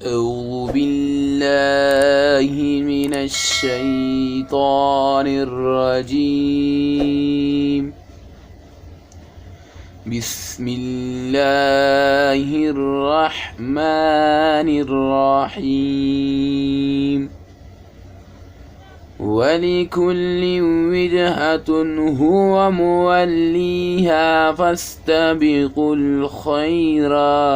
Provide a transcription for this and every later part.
أعوذ بالله من الشيطان الرجيم. بسم الله الرحمن الرحيم. ولكل وجهة هو موليها فاستبقوا الخيرات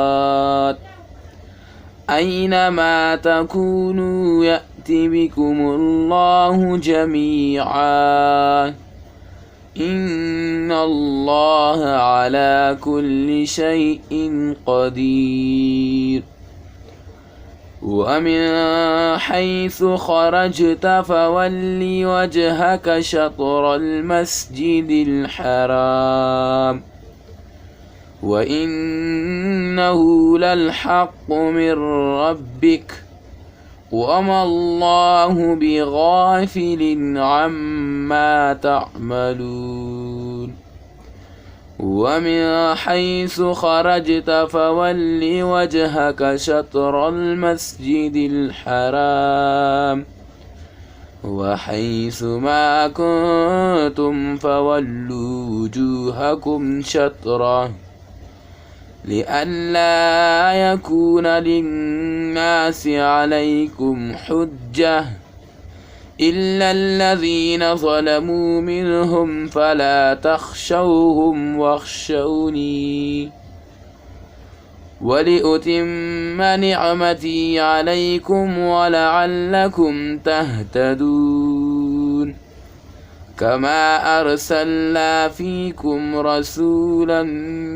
أينما تكونوا يأت بكم الله جميعا إن الله على كل شيء قدير. ومن حيث خرجت فول وجهك شطر المسجد الحرام وإنه للحق من ربك وما الله بغافل عما تعملون. ومن حيث خرجت فول وجهك شطر المسجد الحرام وحيث ما كنتم فولوا وجوهكم شطره لئلا يكون للناس عليكم حجة إلا الذين ظلموا منهم فلا تخشوهم واخشوني ولأتم نعمتي عليكم ولعلكم تهتدون. كما أرسلنا فيكم رسولا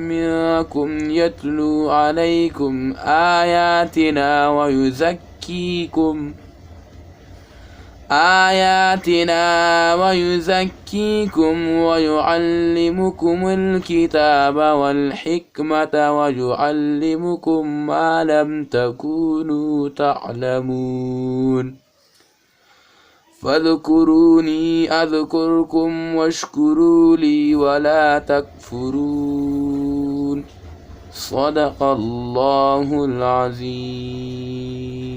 منكم يتلو عليكم آياتنا ويزكيكم ويعلمكم الكتاب والحكمة ويعلمكم ما لم تكونوا تعلمون. فاذكروني أذكركم واشكروا لي ولا تكفرون. صدق الله العظيم.